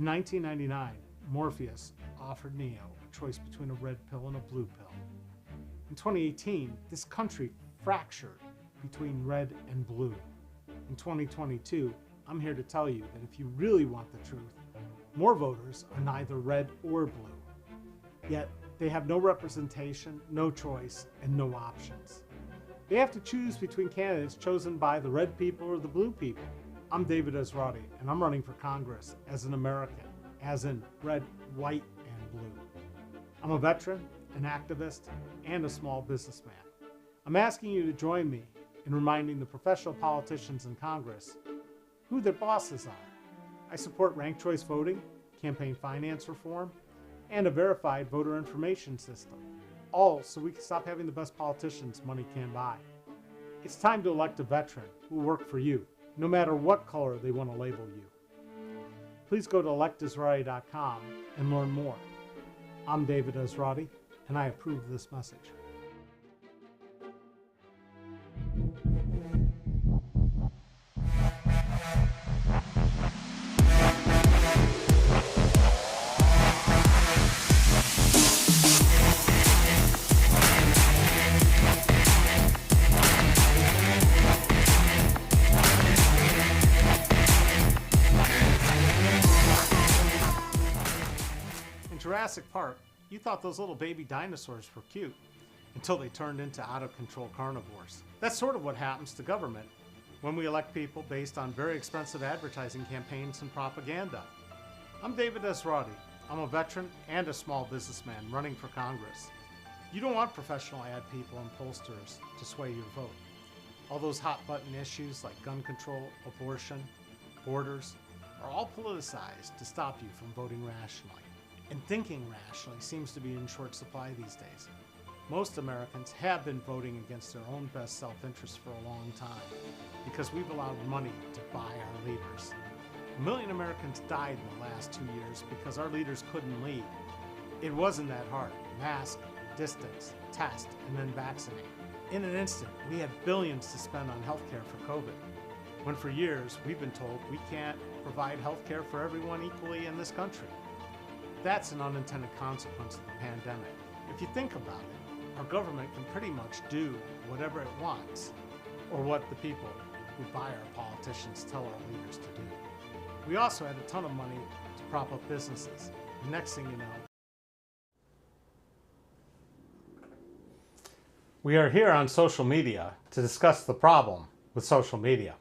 1999, Morpheus offered Neo a choice between a red pill and a blue pill. In 2018, this country fractured between red and blue. In 2022, I'm here to tell you that if you really want the truth, more voters are neither red or blue. Yet, they have no representation, no choice, and no options. They have to choose between candidates chosen by the red people or the blue people. I'm David Esrati, and I'm running for Congress as an American, as in red, white, and blue. I'm a veteran, an activist, and a small businessman. I'm asking you to join me in reminding the professional politicians in Congress who their bosses are. I support ranked choice voting, campaign finance reform, and a verified voter information system, all so we can stop having the best politicians money can buy. It's time to elect a veteran who will work for you, no matter what color they want to label you. Please go to electisrati.com and learn more. I'm David Esrati, and I approve this message. In Jurassic Park, you thought those little baby dinosaurs were cute until they turned into out-of-control carnivores. That's sort of what happens to government when we elect people based on very expensive advertising campaigns and propaganda. I'm David Esrati. I'm a veteran and a small businessman running for Congress. You don't want professional ad people and pollsters to sway your vote. All those hot-button issues like gun control, abortion, borders are all politicized to stop you from voting rationally. And thinking rationally seems to be in short supply these days. Most Americans have been voting against their own best self-interest for a long time because we've allowed money to buy our leaders. 1 million Americans died in the last 2 years because our leaders couldn't lead. It wasn't that hard. Mask, distance, test, and then vaccinate. In an instant, we had billions to spend on healthcare for COVID, when for years we've been told we can't provide healthcare for everyone equally in this country. That's an unintended consequence of the pandemic. If you think about it, our government can pretty much do whatever it wants, or what the people who buy our politicians tell our leaders to do. We also had a ton of money to prop up businesses. The next thing you know, we are here on social media to discuss the problem with social media.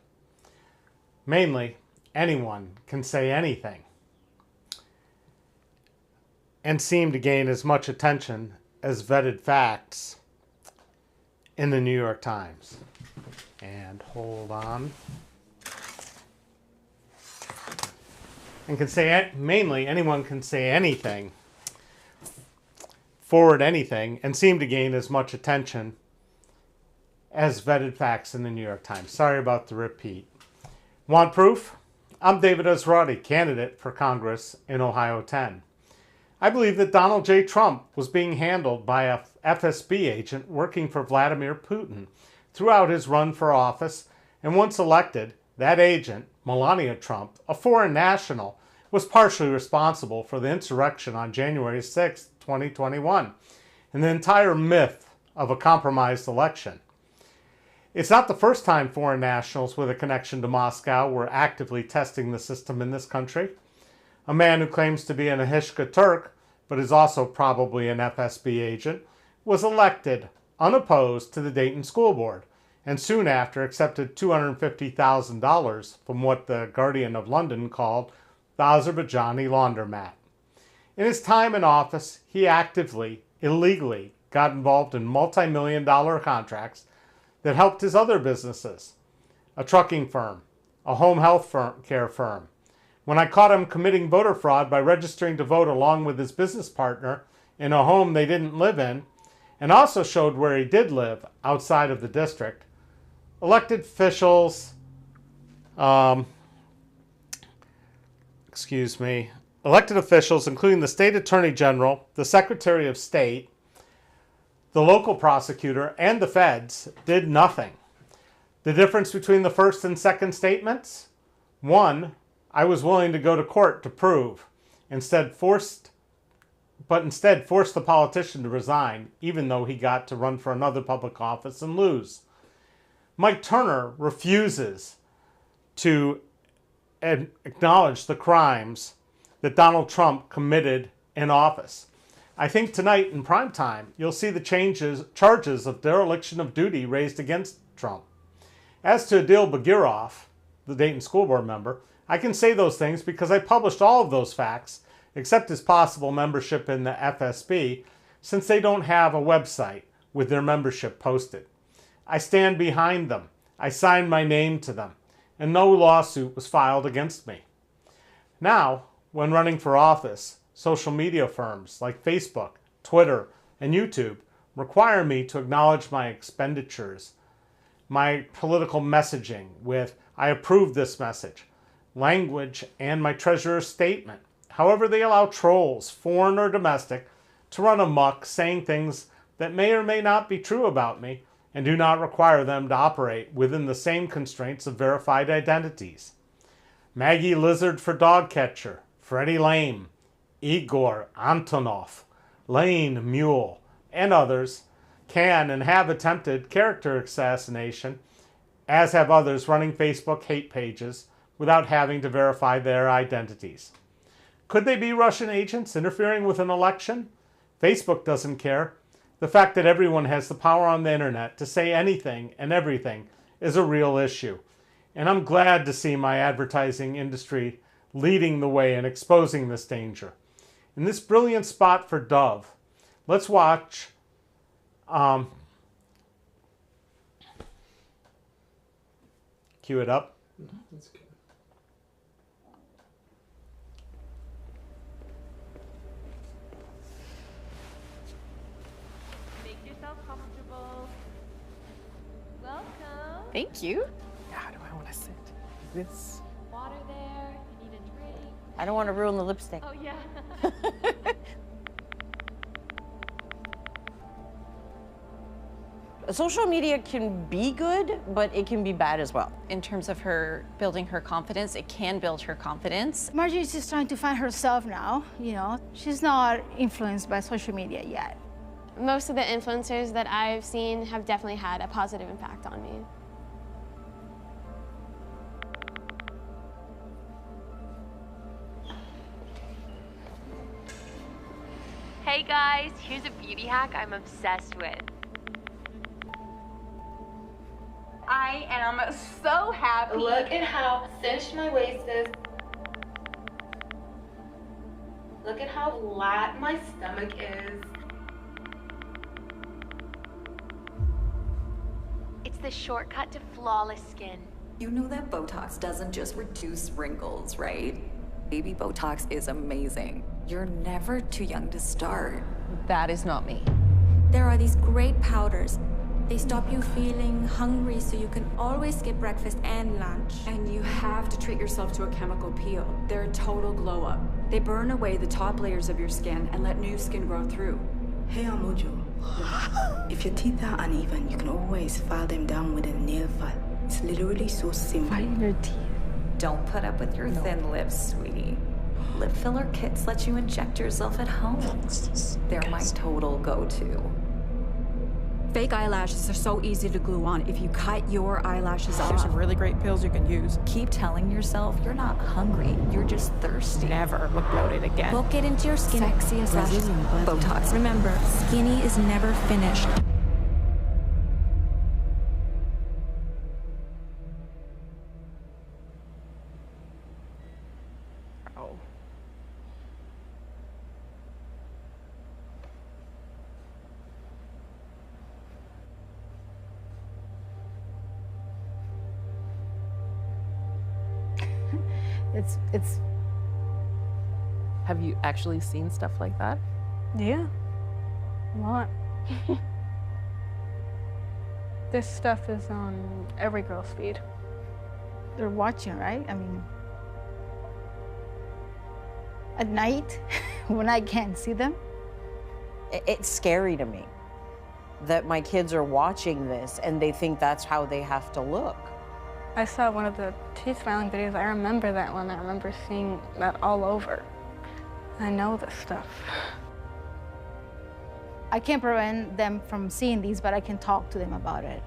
Mainly, anyone can say anything and seem to gain as much attention as vetted facts in the New York Times. And hold on. And can say, mainly, anyone can say anything, forward anything, and seem to gain as much attention as vetted facts in the New York Times. Sorry about the repeat. Want proof? I'm David Esrati, candidate for Congress in Ohio 10. I believe that Donald J. Trump was being handled by a FSB agent working for Vladimir Putin throughout his run for office, and once elected, that agent, Melania Trump, a foreign national, was partially responsible for the insurrection on January 6, 2021, and the entire myth of a compromised election. It's not the first time foreign nationals with a connection to Moscow were actively testing the system in this country. A man who claims to be an Ahishka Turk, but is also probably an FSB agent, was elected unopposed to the Dayton School Board, and soon after accepted $250,000 from what the Guardian of London called the Azerbaijani laundromat. In his time in office, he actively, illegally, got involved in multi-million-dollar contracts that helped his other businesses, a trucking firm, a home health care firm. When I caught him committing voter fraud by registering to vote along with his business partner in a home they didn't live in, and also showed where he did live outside of the district, elected officials, including the state attorney general, the secretary of state, the local prosecutor, and the feds, did nothing. The difference between the first and second statements? One, I was willing to go to court to prove instead forced the politician to resign, even though he got to run for another public office and lose. Mike Turner refuses to acknowledge the crimes that Donald Trump committed in office. I think tonight in prime time, you'll see the charges of dereliction of duty raised against Trump. As to Adil Bagirov, the Dayton School Board member, I can say those things because I published all of those facts, except his possible membership in the FSB, since they don't have a website with their membership posted. I stand behind them. I signed my name to them, and no lawsuit was filed against me. Now, when running for office, social media firms like Facebook, Twitter, and YouTube require me to acknowledge my expenditures, my political messaging with "I approve this message," language, and my treasurer's statement. However, they allow trolls, foreign or domestic, to run amok saying things that may or may not be true about me and do not require them to operate within the same constraints of verified identities. Maggie Lizard for Dog Catcher, Freddie Lame, Igor Antonov, Lane Mule, and others can and have attempted character assassination, as have others running Facebook hate pages without having to verify their identities. Could they be Russian agents interfering with an election? Facebook doesn't care. The fact that everyone has the power on the internet to say anything and everything is a real issue. And I'm glad to see my advertising industry leading the way and exposing this danger. In this brilliant spot for Dove, let's watch cue it up. No, that's good. Make yourself comfortable. Welcome. Thank you. How do I want to sit? This. Water there. You need a drink. I don't want to ruin the lipstick. Oh yeah. Social media can be good, but it can be bad as well. In terms of her building her confidence, it can build her confidence. Margie is just trying to find herself now, you know. She's not influenced by social media yet. Most of the influencers that I've seen have definitely had a positive impact on me. Hey guys, here's a beauty hack I'm obsessed with. I am so happy. Look at how cinched my waist is. Look at how flat my stomach is. It's the shortcut to flawless skin. You know that Botox doesn't just reduce wrinkles, right? Baby Botox is amazing. You're never too young to start. That is not me. There are these great powders. They stop you feeling hungry so you can always skip breakfast and lunch. And you have to treat yourself to a chemical peel. They're a total glow up. They burn away the top layers of your skin and let new skin grow through. Hey, Amojo. If your teeth are uneven, you can always file them down with a nail file. It's literally so simple. File your teeth. Don't put up with your thin lips, sweetie. Lip filler kits let you inject yourself at home. They're my total go-to. Fake eyelashes are so easy to glue on if you cut your eyelashes off. There's some really great pills you can use. Keep telling yourself you're not hungry, you're just thirsty. Never look bloated again. We'll get into your skin. Sexiest lashes. Botox. Remember, skinny is never finished. Oh. It's Have you actually seen stuff like that? yeah, a lot. This stuff is on every girl's feed. They're watching, right? I mean, at night when I can't see them. It's scary to me that my kids are watching this and they think that's how they have to look. I saw one of the teeth filing videos. I remember that one. I remember seeing that all over. I know this stuff. I can't prevent them from seeing these, but I can talk to them about it.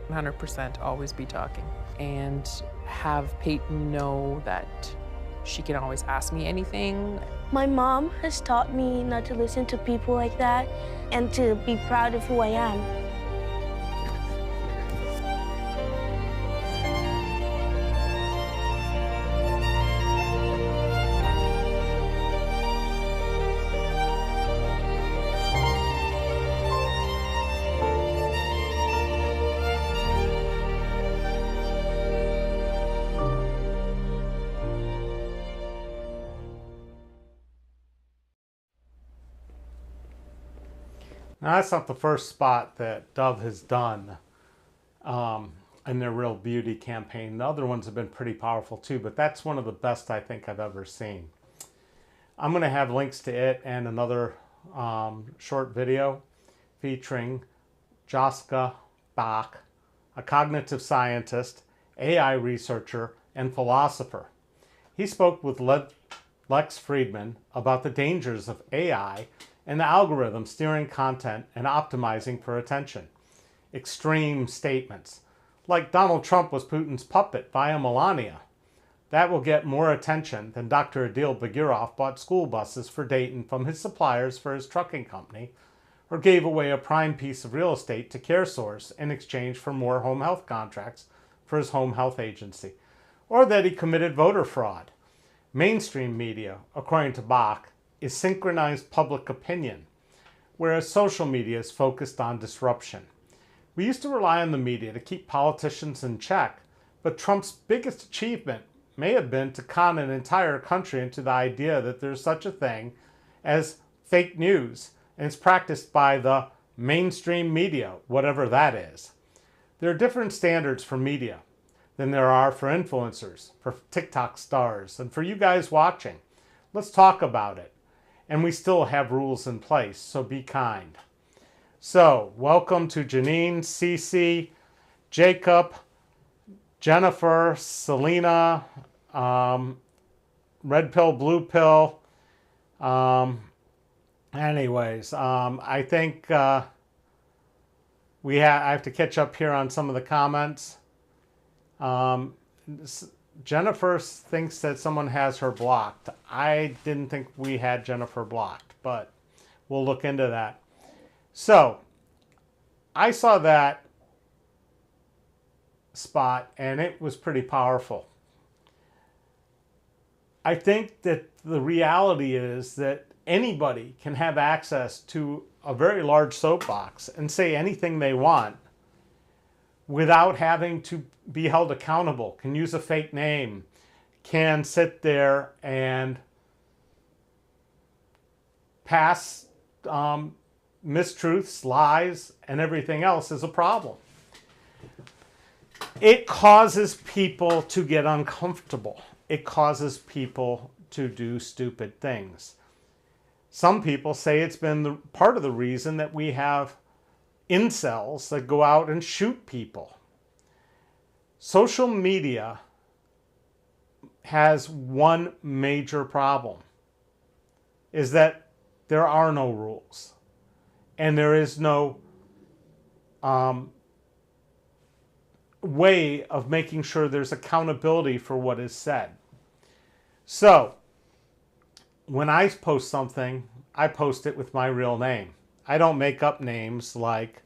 100% always be talking. And have Peyton know that she can always ask me anything. My mom has taught me not to listen to people like that and to be proud of who I am. Now, that's not the first spot that Dove has done in their Real Beauty campaign. The other ones have been pretty powerful too, but that's one of the best I think I've ever seen. I'm going to have links to it and another short video featuring Joska Bach, a cognitive scientist, AI researcher, and philosopher. He spoke with Lex Friedman about the dangers of AI and the algorithm steering content and optimizing for attention. Extreme statements, like Donald Trump was Putin's puppet via Melania. That will get more attention than Dr. Adil Bagirov bought school buses for Dayton from his suppliers for his trucking company, or gave away a prime piece of real estate to CareSource in exchange for more home health contracts for his home health agency, or that he committed voter fraud. Mainstream media, according to Bach, is synchronized public opinion, whereas social media is focused on disruption. We used to rely on the media to keep politicians in check, but Trump's biggest achievement may have been to con an entire country into the idea that there's such a thing as fake news, and it's practiced by the mainstream media, whatever that is. There are different standards for media than there are for influencers, for TikTok stars, and for you guys watching. Let's talk about it. And we still have rules in place, so be kind. So, welcome to Janine, Cece, Jacob, Jennifer, Selena, Red Pill, Blue Pill. Anyways, I think I have to catch up here on some of the comments. Jennifer thinks that someone has her blocked. I didn't think we had Jennifer blocked, but we'll look into that. So, I saw that spot and it was pretty powerful. I think that the reality is that anybody can have access to a very large soapbox and say anything they want without having to be held accountable, can use a fake name, can sit there and pass mistruths, lies, and everything else is a problem. It causes people to get uncomfortable. It causes people to do stupid things. Some people say it's been part of the reason that we have incels that go out and shoot people. Social media has one major problem, is that there are no rules and there is no way of making sure there's accountability for what is said. So when I post something, I post it with my real name. I don't make up names like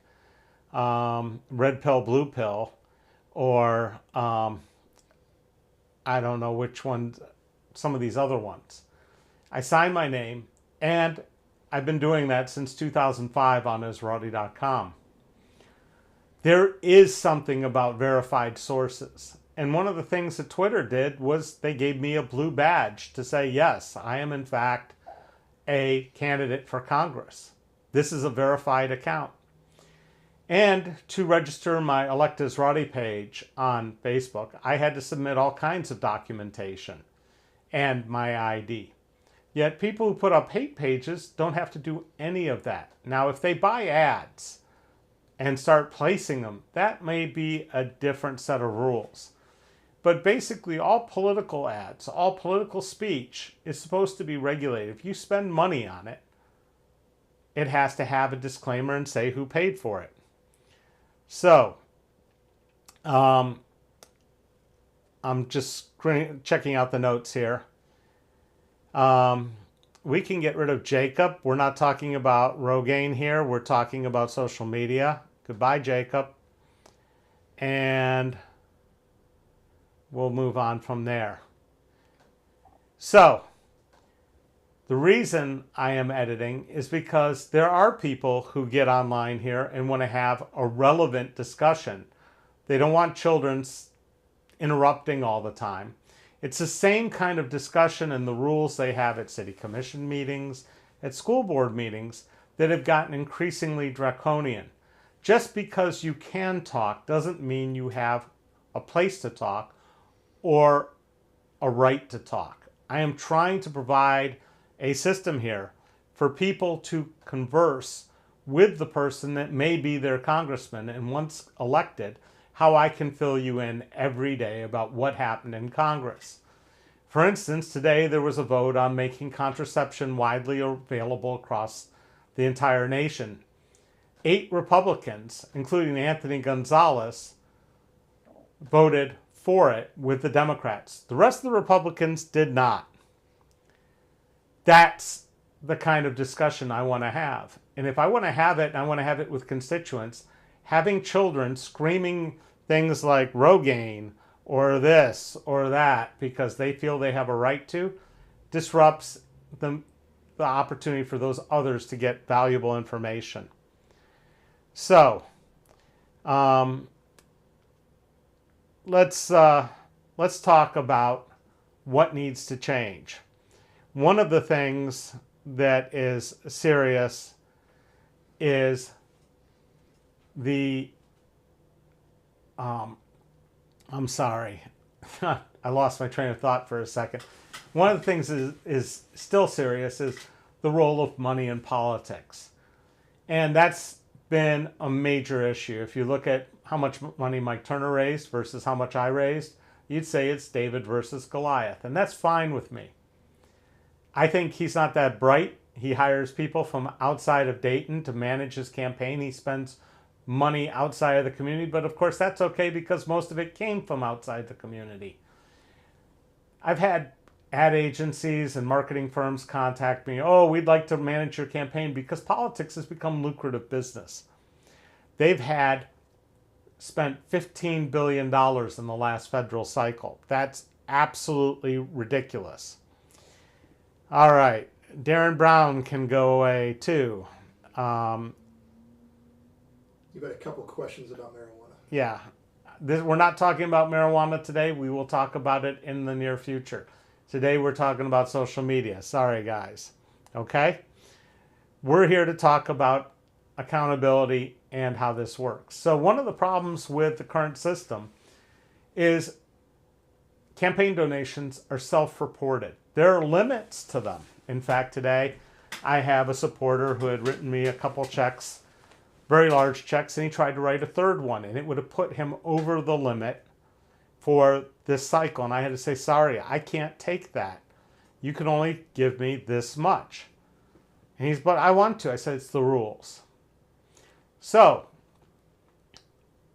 Red Pill, Blue Pill, or I don't know which ones, some of these other ones. I sign my name, and I've been doing that since 2005 on Esrati.com. There is something about verified sources. And one of the things that Twitter did was they gave me a blue badge to say, yes, I am in fact a candidate for Congress. This is a verified account. And to register my Elect Esrati page on Facebook, I had to submit all kinds of documentation and my ID. Yet people who put up hate pages don't have to do any of that. Now, if they buy ads and start placing them, that may be a different set of rules. But basically all political ads, all political speech is supposed to be regulated. If you spend money on it, it has to have a disclaimer and say who paid for it. So, I'm just checking out the notes here. We can get rid of Jacob. We're not talking about Rogaine here. We're talking about social media. Goodbye, Jacob. And we'll move on from there. So, the reason I am editing is because there are people who get online here and want to have a relevant discussion. They don't want children interrupting all the time. It's the same kind of discussion and the rules they have at city commission meetings, at school board meetings, that have gotten increasingly draconian. Just because you can talk doesn't mean you have a place to talk or a right to talk. I am trying to provide a system here for people to converse with the person that may be their congressman, and once elected, how I can fill you in every day about what happened in Congress. For instance, today there was a vote on making contraception widely available across the entire nation. 8 Republicans, including Anthony Gonzalez, voted for it with the Democrats. The rest of the Republicans did not. That's the kind of discussion I want to have. And if I want to have it, and I want to have it with constituents, having children screaming things like Rogaine or this or that because they feel they have a right to, disrupts the opportunity for those others to get valuable information. So, let's talk about what needs to change. One of the things that is serious is the, I'm sorry, I lost my train of thought for a second. One of the things is still serious is the role of money in politics. And that's been a major issue. If you look at how much money Mike Turner raised versus how much I raised, you'd say it's David versus Goliath. And that's fine with me. I think he's not that bright. He hires people from outside of Dayton to manage his campaign. He spends money outside of the community, but of course that's okay because most of it came from outside the community. I've had ad agencies and marketing firms contact me, oh, we'd like to manage your campaign, because politics has become lucrative business. They've spent $15 billion in the last federal cycle. That's absolutely ridiculous. All right, Darren Brown can go away too. You've got a couple questions about marijuana. Yeah, we're not talking about marijuana today. We will talk about it in the near future. Today we're talking about social media. Sorry, guys. Okay? We're here to talk about accountability and how this works. So one of the problems with the current system is campaign donations are self-reported. There are limits to them. In fact, today I have a supporter who had written me a couple checks, very large checks, and he tried to write a third one, and it would have put him over the limit for this cycle. And I had to say, sorry, I can't take that. You can only give me this much. And he's, but I want to. I said, it's the rules. So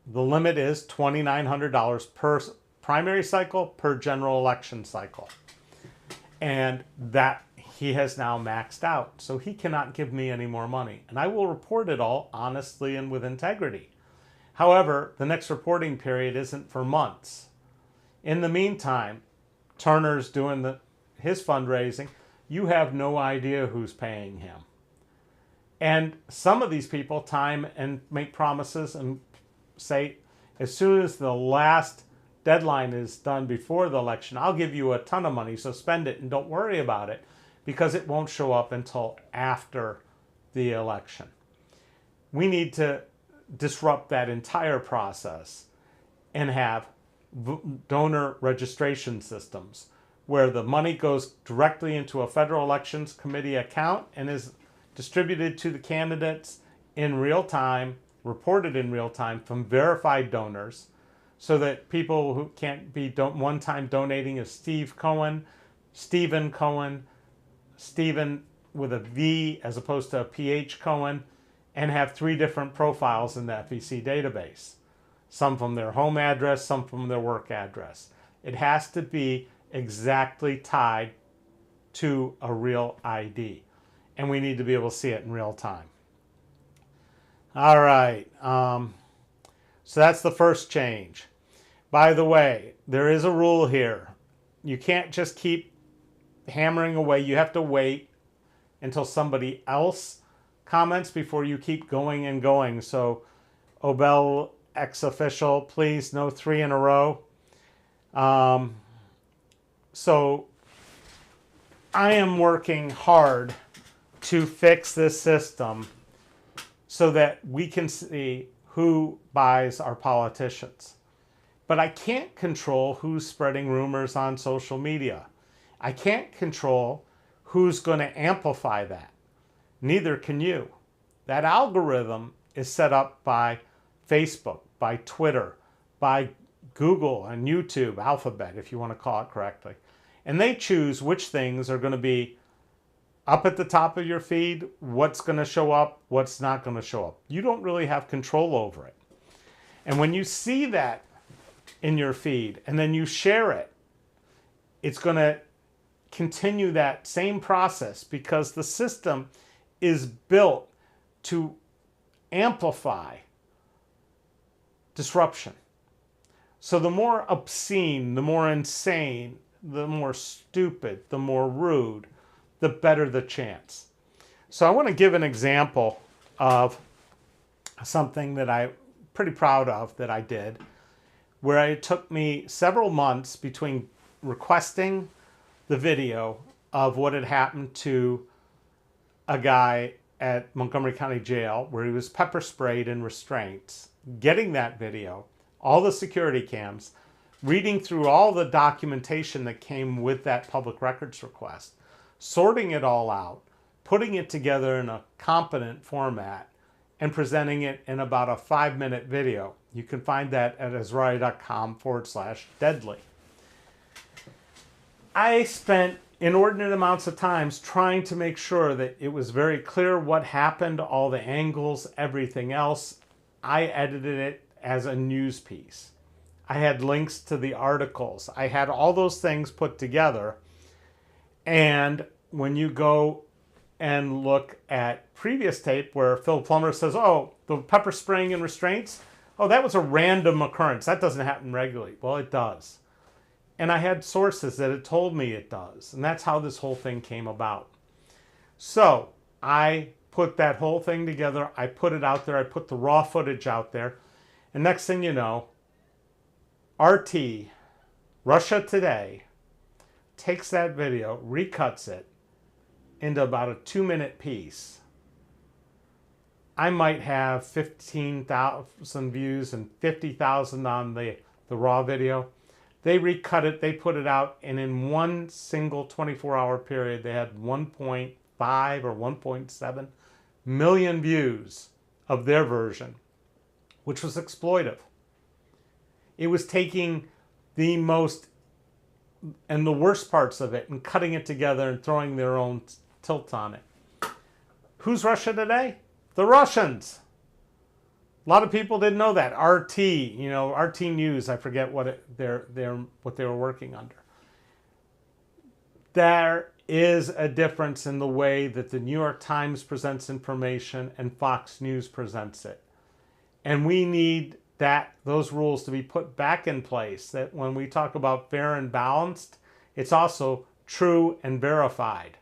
the limit is $2,900 per primary cycle, per general election cycle. And that he has now maxed out. So he cannot give me any more money. And I will report it all honestly and with integrity. However, the next reporting period isn't for months. In the meantime, Turner's doing his fundraising. You have no idea who's paying him. And some of these people time and make promises and say, as soon as the last deadline is done before the election, I'll give you a ton of money, so spend it and don't worry about it, because it won't show up until after the election. We need to disrupt that entire process and have donor registration systems where the money goes directly into a federal elections committee account and is distributed to the candidates in real time, reported in real time from verified donors, so that people who can't be one-time donating is Stephen Cohen, Stephen with a V as opposed to a PH Cohen, and have 3 different profiles in the FEC database. Some from their home address, some from their work address. It has to be exactly tied to a real ID. And we need to be able to see it in real time. All right. So that's the first change. By the way, there is a rule here. You can't just keep hammering away. You have to wait until somebody else comments before you keep going and going. So, Obel ex-official, please, no 3 in a row. So, I am working hard to fix this system so that we can see who buys our politicians. But I can't control who's spreading rumors on social media. I can't control who's going to amplify that. Neither can you. That algorithm is set up by Facebook, by Twitter, by Google and YouTube, Alphabet, if you want to call it correctly. And they choose which things are going to be up at the top of your feed, what's going to show up, what's not going to show up. You don't really have control over it. And when you see that in your feed and then you share it, it's going to continue that same process because the system is built to amplify disruption. So the more obscene, the more insane, the more stupid, the more rude, the better the chance. So I want to give an example of something that I'm pretty proud of that I did, where it took me several months between requesting the video of what had happened to a guy at Montgomery County Jail where he was pepper sprayed in restraints, getting that video, all the security cams, reading through all the documentation that came with that public records request, sorting it all out, putting it together in a competent format, and presenting it in about a 5-minute video. You can find that at Esrati.com/deadly. I spent inordinate amounts of times trying to make sure that it was very clear what happened, all the angles, everything else. I edited it as a news piece. I had links to the articles. I had all those things put together. And when you go and look at previous tape where Phil Plummer says, oh, the pepper spraying and restraints, oh, that was a random occurrence. That doesn't happen regularly. Well, it does. And I had sources that had told me it does. And that's how this whole thing came about. So I put that whole thing together. I put it out there. I put the raw footage out there. And next thing you know, RT, Russia Today, takes that video, recuts it into about a 2-minute piece. I might have 15,000 views and 50,000 on the raw video. They recut it, they put it out, and in one single 24-hour period, they had 1.5 or 1.7 million views of their version, which was exploitive. It was taking the most and the worst parts of it and cutting it together and throwing their own tilt on it. Who's Russia Today? The Russians. A lot of people didn't know that. RT, RT News, I forget what what they were working under. There is a difference in the way that the New York Times presents information and Fox News presents it. And we need those rules to be put back in place, that when we talk about fair and balanced, it's also true and verified.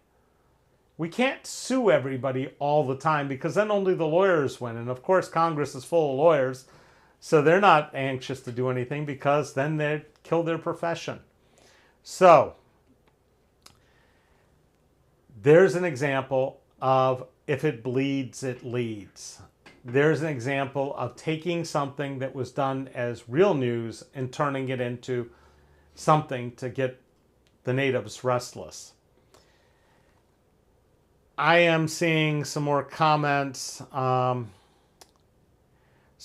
We can't sue everybody all the time because then only the lawyers win. And of course, Congress is full of lawyers, so they're not anxious to do anything because then they'd kill their profession. So, there's an example of if it bleeds, it leads. There's an example of taking something that was done as real news and turning it into something to get the natives restless. I am seeing some more comments.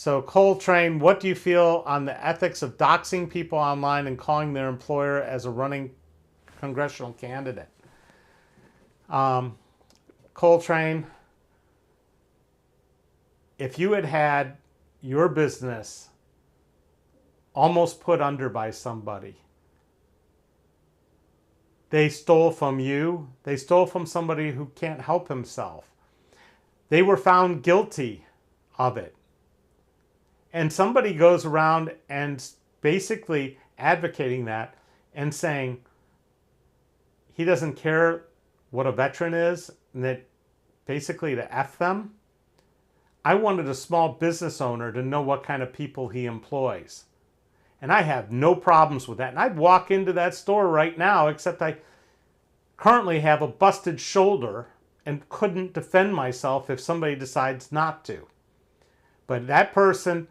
So Coltrane, what do you feel on the ethics of doxing people online and calling their employer as a running congressional candidate? Coltrane, if you had had your business almost put under by somebody, they stole from you, they stole from somebody who can't help himself, they were found guilty of it, and somebody goes around and basically advocating that and saying he doesn't care what a veteran is, and that basically to F them. I wanted a small business owner to know what kind of people he employs. And I have no problems with that. And I'd walk into that store right now, except I currently have a busted shoulder and couldn't defend myself if somebody decides not to. But that person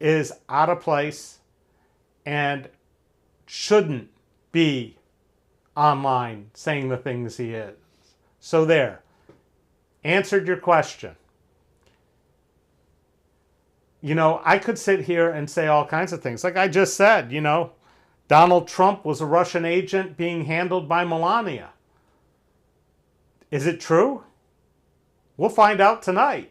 is out of place and shouldn't be online saying the things he is. So there. Answered your question. You know, I could sit here and say all kinds of things. Like I just said, you know, Donald Trump was a Russian agent being handled by Melania. Is it true? We'll find out tonight.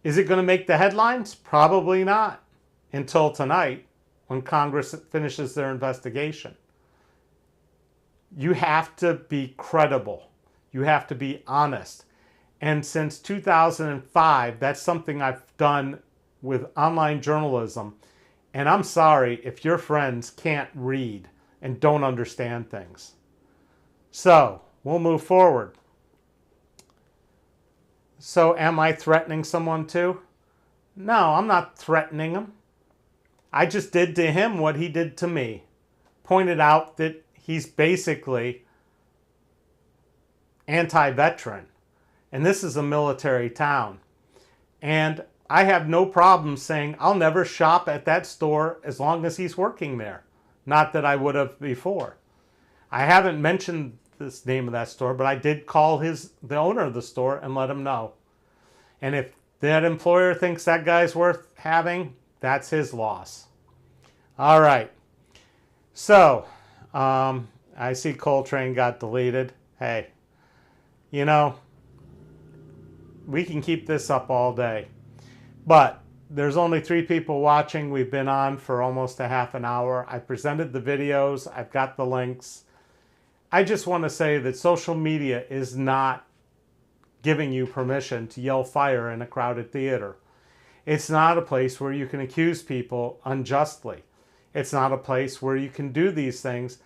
Is it going to make the headlines? Probably not until tonight when Congress finishes their investigation. You have to be credible. You have to be honest. And since 2005, that's something I've done with online journalism. And I'm sorry if your friends can't read and don't understand things. So, we'll move forward. So, am I threatening someone too? No, I'm not threatening him. I just did to him what he did to me. Pointed out that he's basically anti-veteran. And this is a military town. And I have no problem saying I'll never shop at that store as long as he's working there. Not that I would have before. I haven't mentioned this name of that store, but I did call the owner of the store and let him know. And if that employer thinks that guy's worth having, that's his loss. All right. So, I see Coltrane got deleted. Hey, you know, we can keep this up all day. But there's only 3 people watching. We've been on for almost a half an hour. I presented the videos. I've got the links. I just want to say that social media is not giving you permission to yell fire in a crowded theater. It's not a place where you can accuse people unjustly. It's not a place where you can do these things.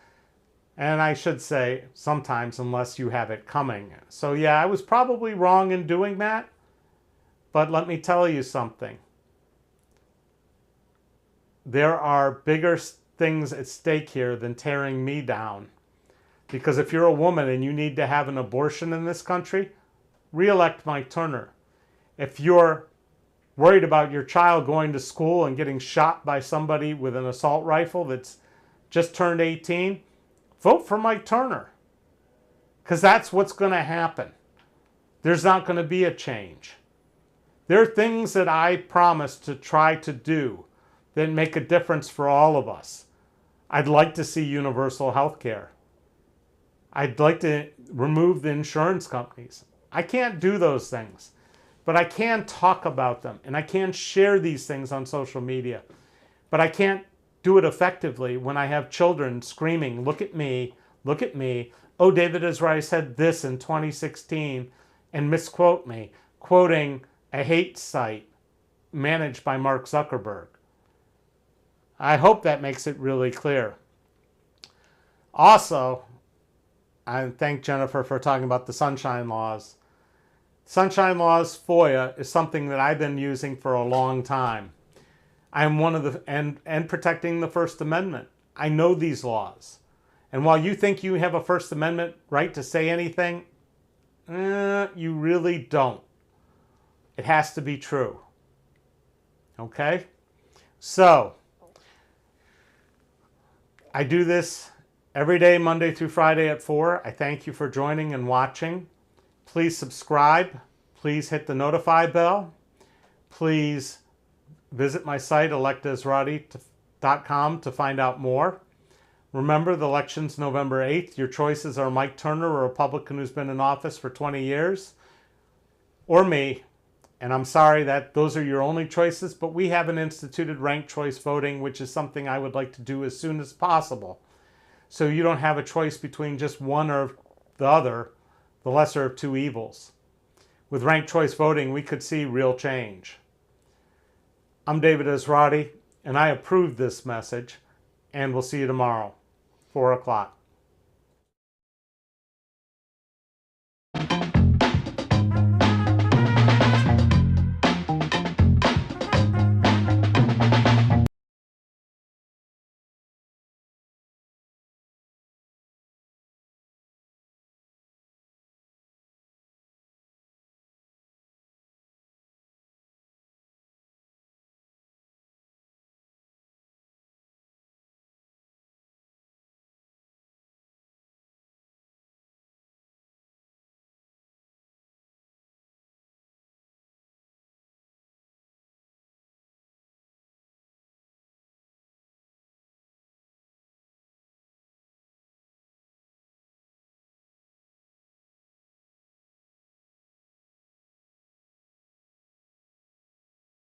And I should say, sometimes, unless you have it coming. So yeah, I was probably wrong in doing that. But let me tell you something. There are bigger things at stake here than tearing me down. Because if you're a woman and you need to have an abortion in this country, re-elect Mike Turner. If you're worried about your child going to school and getting shot by somebody with an assault rifle that's just turned 18, vote for Mike Turner. Because that's what's going to happen. There's not going to be a change. There are things that I promise to try to do that make a difference for all of us. I'd like to see universal health care. I'd like to remove the insurance companies. I can't do those things, but I can talk about them, and I can share these things on social media. But I can't do it effectively when I have children screaming, look at me, look at me. Oh, David Esrati said this in 2016 and misquote me, quoting a hate site managed by Mark Zuckerberg. I hope that makes it really clear. Also, I thank Jennifer for talking about the Sunshine Laws. Sunshine Laws FOIA is something that I've been using for a long time. I'm one of the, and protecting the First Amendment. I know these laws. And while you think you have a First Amendment right to say anything, you really don't. It has to be true. Okay? So, I do this every day, Monday through Friday at 4. I thank you for joining and watching. Please subscribe. please hit the notify bell. Please visit my site, electaesrati.com, to find out more. Remember, the election's November 8th. Your choices are Mike Turner, a Republican who's been in office for 20 years, or me. And I'm sorry that those are your only choices, but we haven't instituted ranked choice voting, which is something I would like to do as soon as possible. So you don't have a choice between just one or the other, the lesser of two evils. With ranked choice voting, we could see real change. I'm David Esrati, and I approve this message, and we'll see you tomorrow, 4 o'clock.